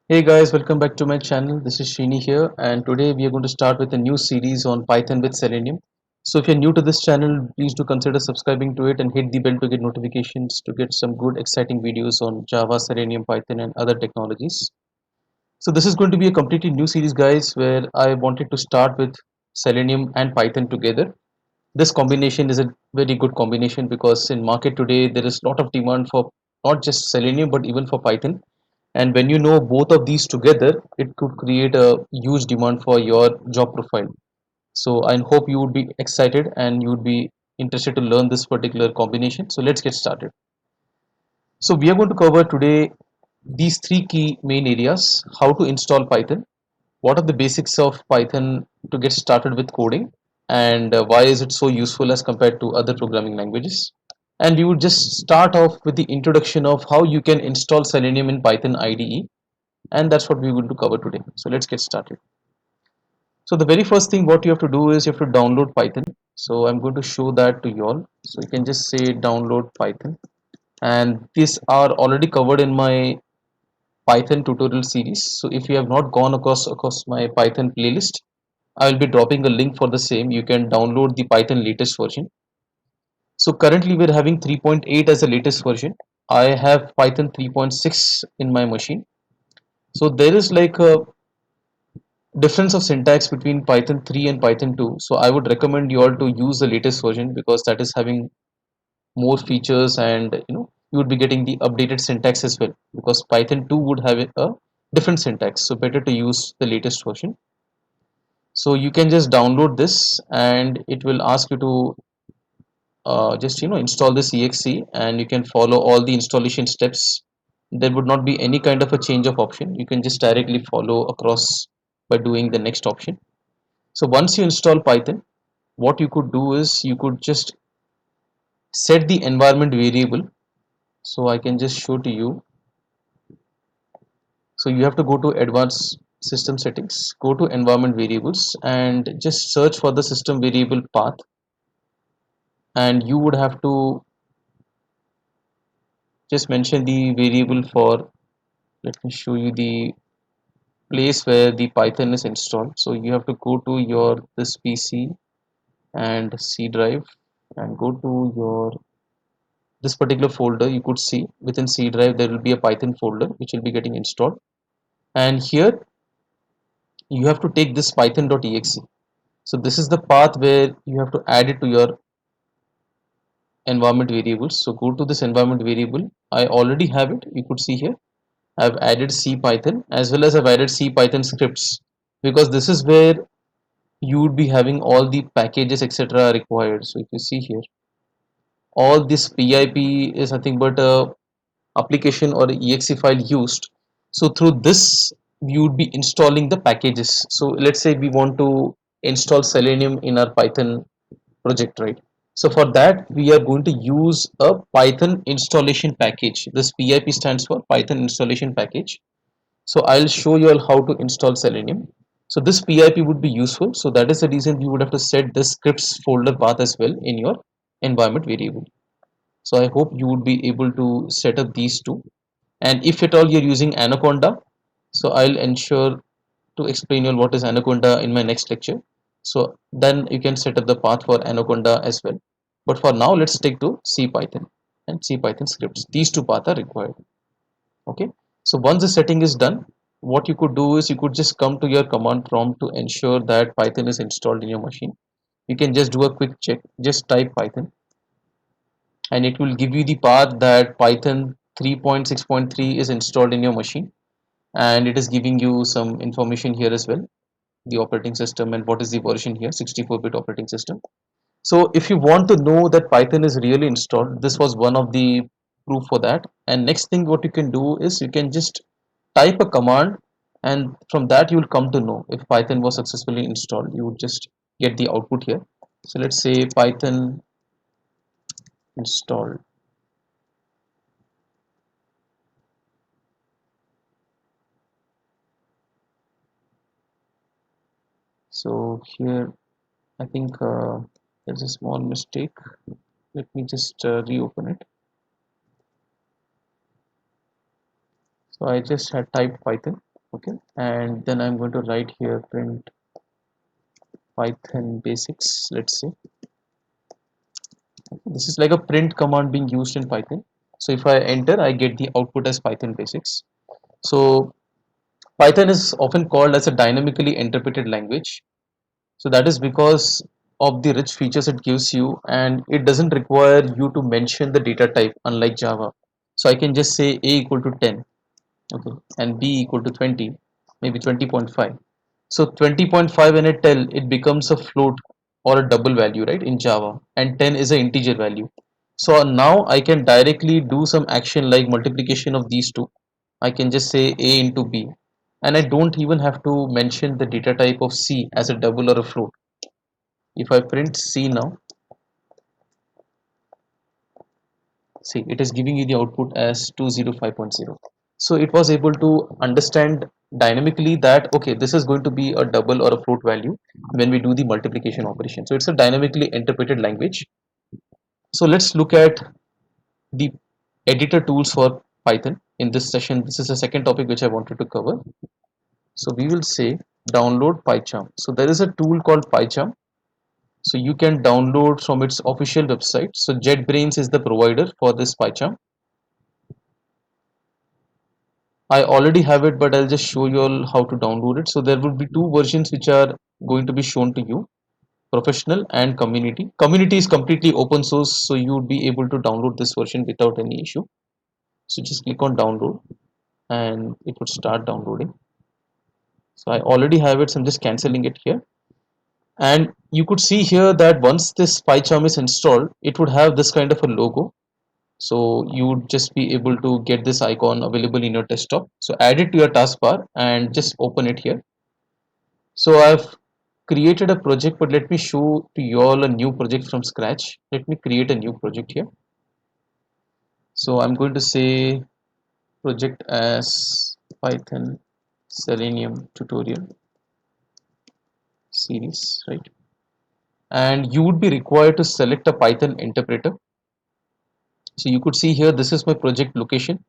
Hey guys, welcome back to my channel. This is Srini here, and today we are going to start with a new series on Python with Selenium. So if you're new to this channel, please do consider subscribing to it and hit the bell to get notifications to get some good exciting videos on Java, Selenium, Python and other technologies. So this is going to be a completely new series guys where I wanted to start with Selenium and Python together. This combination is a very good combination because in market today there is a lot of demand for not just Selenium but even for Python, and when you know both of these together it could create a huge demand for your job profile. So I hope you would be excited and you would be interested to learn this particular combination. So let's get started. So we are going to cover today these three key main areas: how to install Python, what are the basics of Python to get started with coding, and why is it so useful as compared to other programming languages. And we would just start off with the introduction of how you can install Selenium in Python IDE, and that's what we're going to cover today. So let's get started. So the very first thing what you have to do is you have to download Python. So I'm going to show that to you all. So you can just say download Python, and these are already covered in my Python tutorial series. So if you have not gone across my Python playlist, I will be dropping a link for the same. You can download the Python latest version. So currently we're having 3.8 as the latest version. I have Python 3.6 in my machine. So there is like a difference of syntax between Python 3 and Python 2. So I would recommend you all to use the latest version because that is having more features, and you would be getting the updated syntax as well, because Python 2 would have a different syntax. So better to use the latest version. So you can just download this and it will ask you to just install this exe, and you can follow all the installation steps. There would not be any kind of a change of option. You can just directly follow across by doing the next option. So once you install Python, what you could do is you could just set the environment variable. So I can just show to you. So you have to go to advanced system settings, go to environment variables and just search for the system variable path, and you would have to just mention the variable for, let me show you the place where the Python is installed. So you have to go to your this PC and C drive and go to your this particular folder. You could see within C drive there will be a Python folder which will be getting installed, and here you have to take this python.exe. So this is the path where you have to add it to your environment variables. So go to this environment variable. I already have it. You could see here I've added C Python as well as I've added C Python scripts, because this is where you would be having all the packages etc required. So if you see here, all this pip is nothing but a application or exe file used. So through this you would be installing the packages. So let's say we want to install Selenium in our Python project, right? So for that we are going to use a Python installation package. This pip stands for Python installation package. So I'll show you all how to install Selenium. So this pip would be useful. So that is the reason we would have to set the scripts folder path as well in your environment variable. So I hope you would be able to set up these two. And if at all you're using Anaconda, so I'll ensure to explain you all what is Anaconda in my next lecture. So then you can set up the path for Anaconda as well. But for now, let's stick to C Python and C Python scripts. These two paths are required. Okay. So once the setting is done, what you could do is you could just come to your command prompt to ensure that Python is installed in your machine. You can just do a quick check. Just type Python and it will give you the path that Python 3.6.3 is installed in your machine, and it is giving you some information here as well, the operating system and what is the version here, 64-bit operating system. So if you want to know that Python is really installed, this was one of the proof for that. And next thing what you can do is you can just type a command, and from that you will come to know if Python was successfully installed. You would just get the output here. So let's say Python installed. So here I think there's a small mistake. Let me just reopen it. So I just had typed Python Okay, and then I'm going to write here print Python basics, let's say. This is like a print command being used in Python. So if I enter, I get the output as Python basics. So Python is often called as a dynamically interpreted language. So that is because of the rich features it gives you, and it doesn't require you to mention the data type, unlike Java. So I can just say a equal to 10, okay, and b equal to 20, maybe 20.5. So 20.5, when I tell, it becomes a float or a double value, right, in Java, and 10 is an integer value. So now I can directly do some action like multiplication of these two. I can just say a into b, and I don't even have to mention the data type of c as a double or a float. If I print c now, see, it is giving you the output as 205.0. So it was able to understand dynamically that okay, this is going to be a double or a float value when we do the multiplication operation. So it's a dynamically interpreted language. So let's look at the editor tools for Python in this session. This is the second topic which I wanted to cover. So we will say download PyCharm. So there is a tool called PyCharm. So you can download from its official website. So JetBrains is the provider for this PyCharm. I already have it, but I'll just show you all how to download it. So there will be two versions which are going to be shown to you: professional and community. Community is completely open source, so you would be able to download this version without any issue. So just click on download and it would start downloading. So I already have it, so I'm just canceling it here. And you could see here that once this PyCharm is installed, it would have this kind of a logo. So you would just be able to get this icon available in your desktop. So add it to your taskbar and just open it here. So I've created a project, but let me show to you all a new project from scratch. Let me create a new project here. So I'm going to say project as Python Selenium tutorial series, right? And you would be required to select a Python interpreter. So you could see here, this is my project location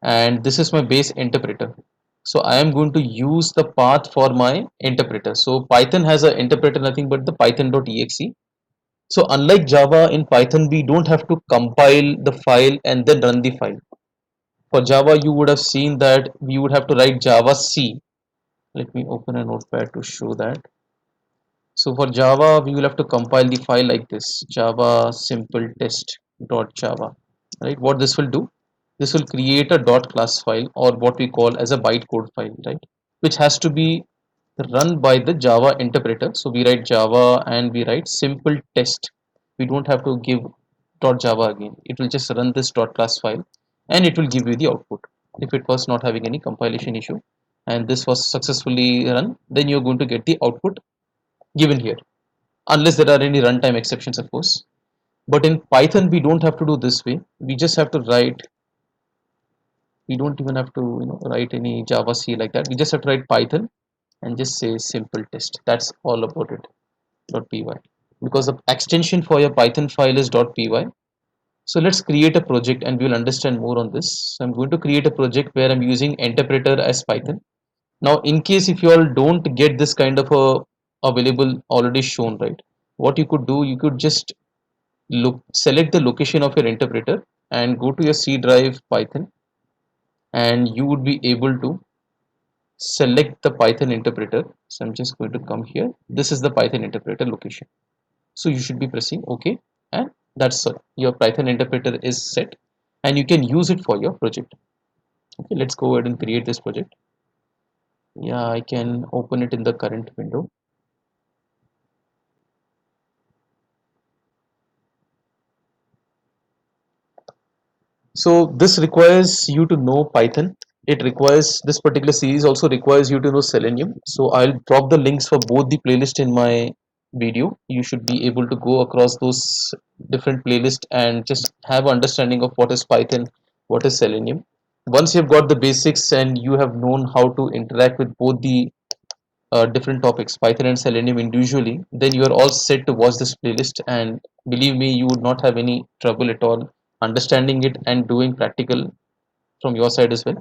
and this is my base interpreter. So I am going to use the path for my interpreter. So Python has an interpreter, nothing but the python.exe. So unlike Java, in Python we don't have to compile the file and then run the file. For Java you would have seen that we would have to write Java C. Let me open a notepad to show that. So for Java we will have to compile the file like this: java simple test dot java. Right, what this will do, this will create a dot class file, or what we call as a bytecode file, right, which has to be run by the Java interpreter. So we write Java and we write simple test. We don't have to give .java again. It will just run this dot class file and it will give you the output. If it was not having any compilation issue and this was successfully run, then you're going to get the output given here, unless there are any runtime exceptions, of course. But in Python we don't have to do this way. We just have to write, we don't even have to write any Java C like that. We just have to write Python and just say simple test. That's all about it. .py, because the extension for your Python file is .py. So let's create a project and we'll understand more on this. So I'm going to create a project where I'm using interpreter as Python. Now in case if you all don't get this kind of a available already shown, right, what you could do, you could just select the location of your interpreter and go to your C drive Python, and you would be able to select the Python interpreter. So I'm just going to come here. This is the Python interpreter location. So you should be pressing OK, and that's your Python interpreter is set and you can use it for your project. Okay, let's go ahead and create this project. Yeah, I can open it in the current window. So this requires you to know Python. It requires, this particular series also requires you to know Selenium. So I'll drop the links for both the playlist in my video. You should be able to go across those different playlists and just have understanding of what is Python, what is Selenium. Once you've got the basics and you have known how to interact with both the different topics, Python and Selenium individually, then you are all set to watch this playlist. And believe me, you would not have any trouble at all understanding it and doing practical from your side as well.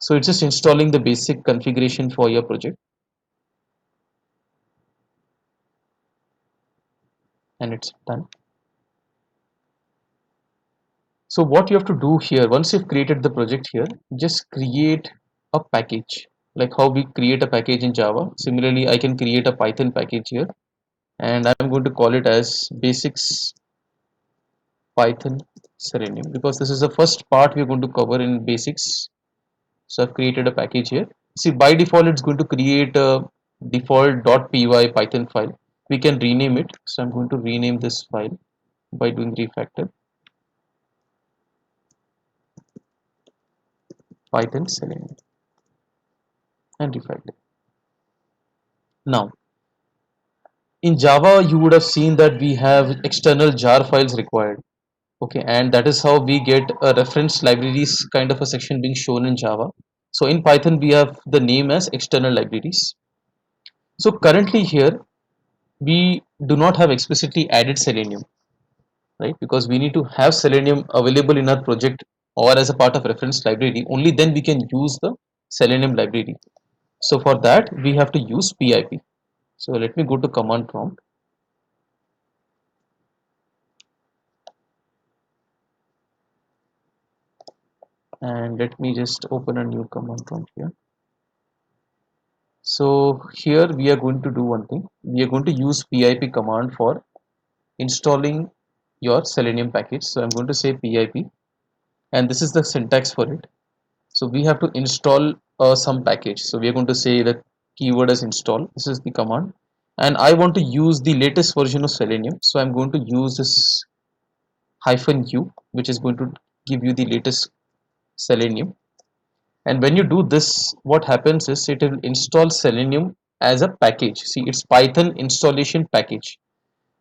So it's just installing the basic configuration for your project, and it's done. So what you have to do here, once you've created the project here, just create a package, like how we create a package in Java. Similarly, I can create a Python package here, and I'm going to call it as basics Python Selenium, because this is the first part we're going to cover in basics. So I've created a package here. See, by default, it's going to create a default.py Python file. We can rename it. So I'm going to rename this file by doing refactor Python Selenium and refactor. Now, in Java, you would have seen that we have external jar files required. Okay, and that is how we get a reference libraries kind of a section being shown in Java. So in Python, we have the name as external libraries. So currently here, we do not have explicitly added Selenium, right? Because we need to have Selenium available in our project or as a part of reference library. Only then we can use the Selenium library. So for that, we have to use pip. So let me go to command prompt, and let me just open a new command prompt here. So here we are going to do one thing. We are going to use pip command for installing your Selenium package. So I'm going to say pip, and this is the syntax for it. So we have to install some package. So we are going to say the keyword as install. This is the command, and I want to use the latest version of Selenium. So I'm going to use this -u, which is going to give you the latest Selenium. And when you do this, what happens is it will install Selenium as a package. See, it's Python installation package.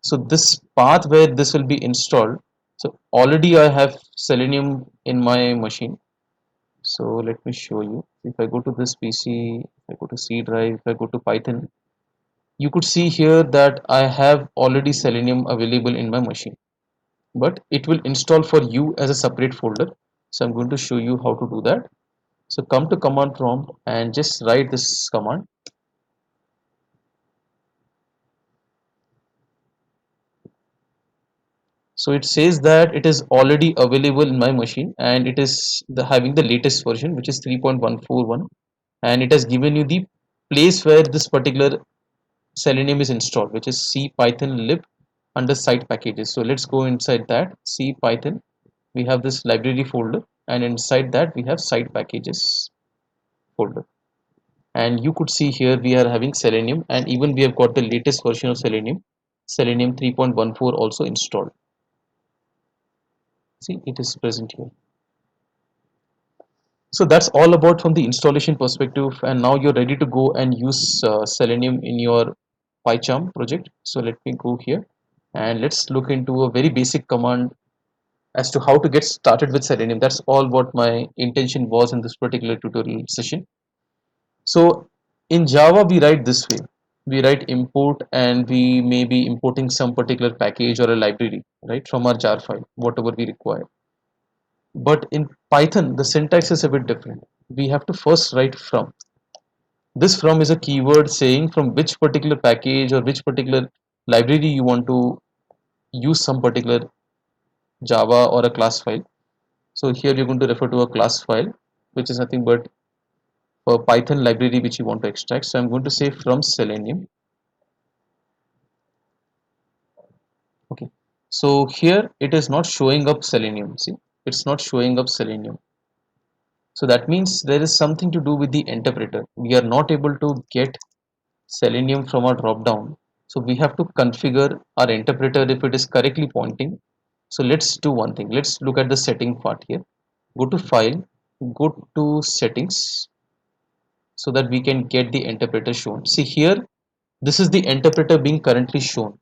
So this path where this will be installed, so already I have Selenium in my machine. So let me show you. If I go to this PC, if I go to C drive, if I go to Python, you could see here that I have already Selenium available in my machine, but it will install for you as a separate folder. So I'm going to show you how to do that. So come to command prompt and just write this command. So it says that it is already available in my machine, and it is having the latest version, which is 3.141, and it has given you the place where this particular Selenium is installed, which is C Python lib under site packages. So let's go inside that C Python. We have this library folder, and inside that we have site packages folder. And you could see here we are having Selenium, and even we have got the latest version of Selenium, Selenium 3.14 also installed. See, it is present here. So that's all about from the installation perspective, and now you're ready to go and use Selenium in your PyCharm project. So let me go here and let's look into a very basic command as to how to get started with Selenium. That's all what my intention was in this particular tutorial session. So in Java we write this way. We write import, and we may be importing some particular package or a library, right, from our jar file, whatever we require. But in Python, the syntax is a bit different. We have to first write from. This from is a keyword saying from which particular package or which particular library you want to use some particular Java or a class file. So here you're going to refer to a class file, which is nothing but a Python library which you want to extract. So I'm going to say from Selenium. Okay. So here it is not showing up Selenium. See, it's not showing up Selenium. So that means there is something to do with the interpreter. We are not able to get Selenium from our drop down. So we have to configure our interpreter if it is correctly pointing. So let's do one thing. Let's look at the setting part here. Go to file, go to settings, so that we can get the interpreter shown. See here, this is the interpreter being currently shown,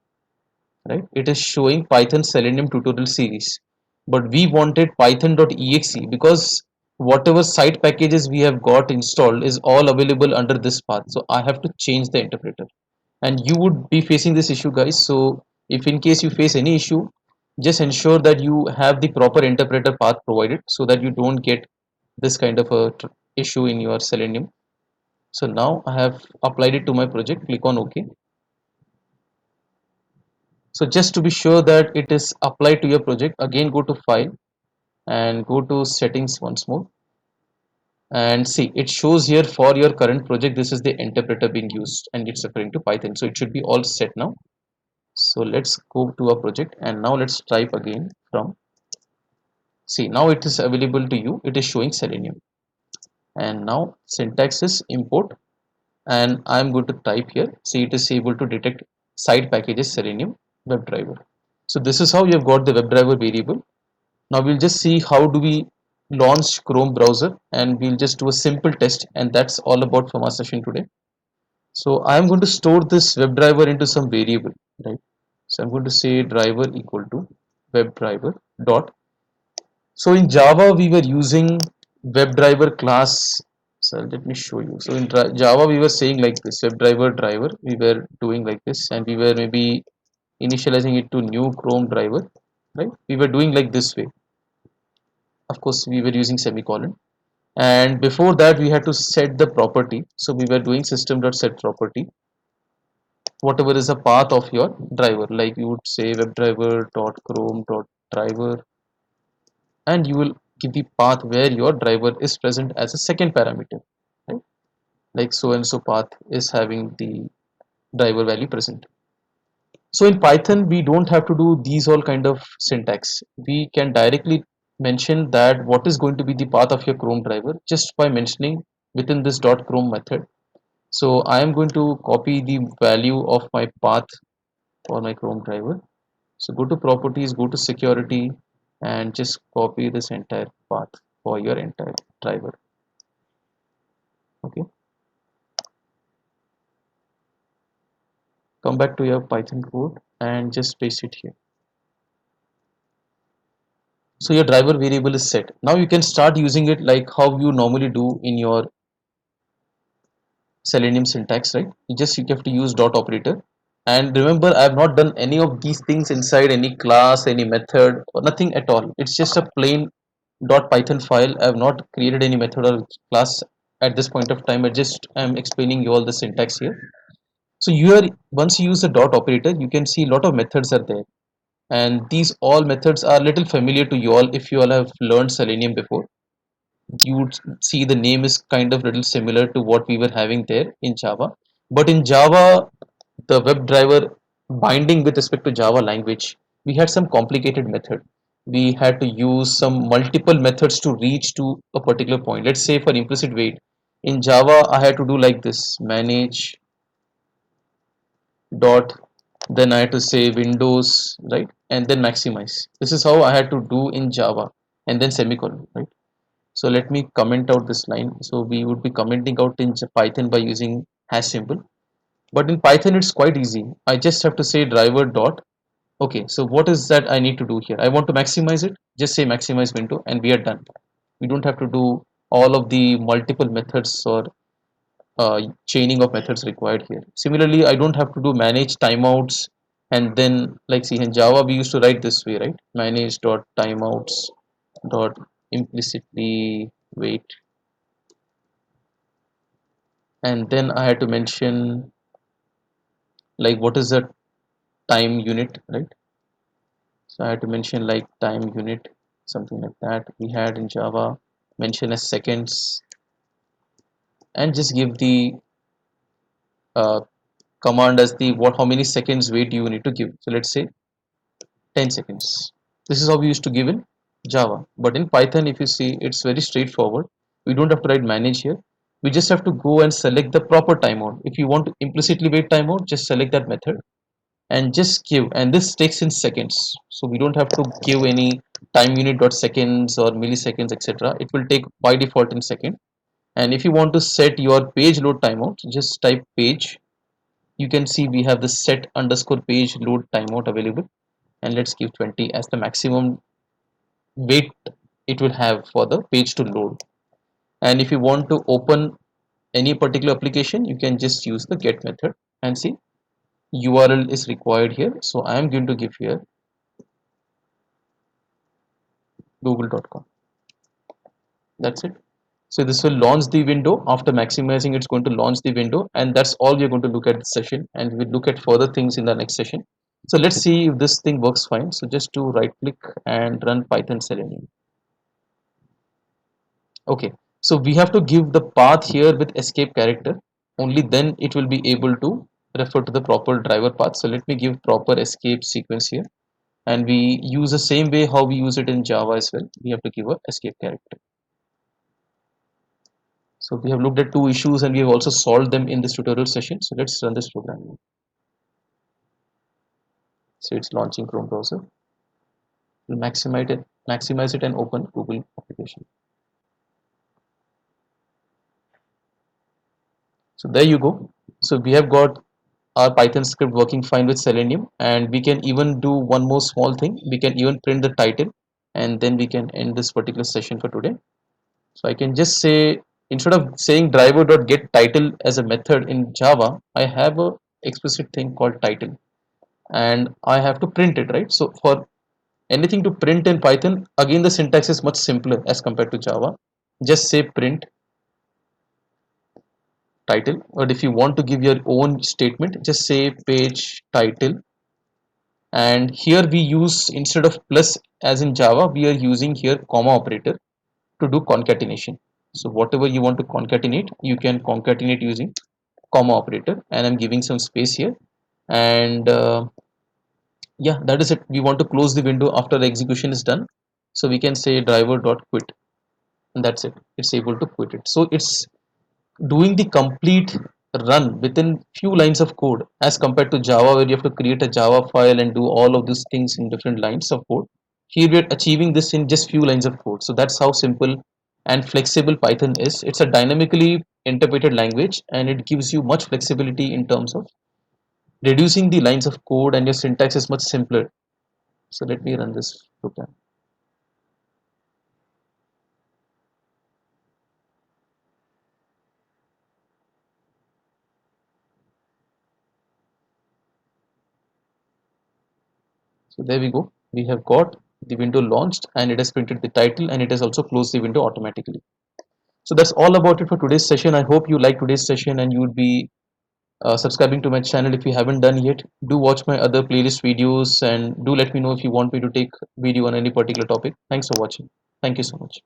right? It is showing Python Selenium tutorial series, but we wanted python.exe because whatever site packages we have got installed is all available under this path. So I have to change the interpreter, and you would be facing this issue, guys. So if in case you face any issue, just ensure that you have the proper interpreter path provided so that you don't get this kind of a issue in your Selenium. So now I have applied it to my project. Click on OK. So just to be sure that it is applied to your project, again go to File and go to Settings once more, and see it shows here for your current project this is the interpreter being used and it's referring to Python. So it should be all set now. So let's go to our project and now let's type again from, see now it is available to you, it is showing Selenium. And now syntax is import, and I'm going to type here, see it is able to detect side packages Selenium WebDriver. So this is how you have got the WebDriver variable. Now we'll just see how do we launch Chrome browser, and we'll just do a simple test, and that's all about from our session today. So I'm going to store this WebDriver into some variable, right? So I'm going to say driver equal to WebDriver dot. So in Java we were using WebDriver class. So let me show you. So in Java we were saying like this, WebDriver driver. We were doing like this, and we were maybe initializing it to new Chrome driver, right? We were doing like this way. Of course, we were using semicolon. And before that, we had to set the property. So we were doing system.set property, whatever is the path of your driver. Like you would say webdriver.chrome.driver, and you will give the path where your driver is present as a second parameter, right? Like so and so path is having the driver value present. So in Python, we don't have to do these all kind of syntax. We can directly mention that what is going to be the path of your Chrome driver just by mentioning within this dot Chrome method. So I am going to copy the value of my path for my Chrome driver. So go to properties, go to security, and just copy this entire path for your entire driver. Okay, come back to your Python code and just paste it here. So your driver variable is set. Now you can start using it like how you normally do in your Selenium syntax, right? You have to use dot operator. And remember, I have not done any of these things inside any class, any method, or nothing at all. It's just a plain dot Python file. I have not created any method or class at this point of time. I'm explaining you all the syntax here. So once you use the dot operator, you can see a lot of methods are there, and these all methods are little familiar to you all if you all have learned Selenium before. You would see the name is kind of little similar to what we were having there in Java. But in Java, the WebDriver binding with respect to Java language, we had some complicated method. We had to use some multiple methods to reach to a particular point. Let's say for implicit wait, in Java, I had to do like this: manage dot, then I had to say Windows, right, and then maximize. This is how I had to do in Java, and then semicolon, right. So let me comment out this line. So we would be commenting out in Python by using hash symbol. But in Python, it's quite easy. I just have to say driver dot. Okay, so what is that I need to do here? I want to maximize it. Just say maximize window and we are done. We don't have to do all of the multiple methods or chaining of methods required here. Similarly, I don't have to do manage timeouts and then like see in Java we used to write this way, right? Manage dot timeouts dot implicitly wait, and then I had to mention like what is the time unit, right? So I had to mention like time unit, something like that we had in Java, mention as seconds, and just give the uh, command as the what how many seconds wait you need to give. So let's say 10 seconds. This is how we used to give in Java. But in Python, if you see, it's very straightforward. We don't have to write manage here. We just have to go and select the proper timeout. If you want to implicitly wait timeout, just select that method and just give. And this takes in seconds. So we don't have to give any time unit dot seconds or milliseconds, etc. It will take by default in second. And if you want to set your page load timeout, just type page. You can see we have the set underscore page load timeout available, and let's give 20 as the maximum wait it will have for the page to load. And if you want to open any particular application, you can just use the get method and see URL is required here. So I am going to give here google.com. That's it. So this will launch the window. After maximizing, it's going to launch the window, and that's all we're going to look at this session, and we'll look at further things in the next session. So let's see if this thing works fine. So just to right click and run Python Selenium. Okay, so we have to give the path here with escape character. Only then it will be able to refer to the proper driver path. So let me give proper escape sequence here, and we use the same way how we use it in Java as well. We have to give a escape character. So we have looked at two issues and we have also solved them in this tutorial session. So let's run this program. So it's launching Chrome browser. We'll maximize it and open Google application. So there you go. So we have got our Python script working fine with Selenium, and we can even do one more small thing. We can even print the title, and then we can end this particular session for today. So I can just say, instead of saying driver.get title as a method in Java, I have a explicit thing called title, and I have to print it, right? So for anything to print in Python, again the syntax is much simpler as compared to Java. Just say print title, but if you want to give your own statement, just say page title. And here we use, instead of plus as in Java, we are using here comma operator to do concatenation. So whatever you want to concatenate, you can concatenate using comma operator, and I'm giving some space here. And yeah, that is it. We want to close the window after the execution is done, so we can say driver.quit, and that's it. It's able to quit it. So it's doing the complete run within few lines of code, as compared to Java, where you have to create a Java file and do all of these things in different lines of code. Here we are achieving this in just few lines of code. So that's how simple and flexible Python is. It's a dynamically interpreted language, and it gives you much flexibility in terms of reducing the lines of code, and your syntax is much simpler. So let me run this program. So there we go. We have got the window launched, and it has printed the title, and it has also closed the window automatically. So that's all about it for today's session. I hope you like today's session, and you would be subscribing to my channel if you haven't done yet. Do watch my other playlist videos, and do let me know if you want me to take video on any particular topic. Thanks for watching. Thank you so much.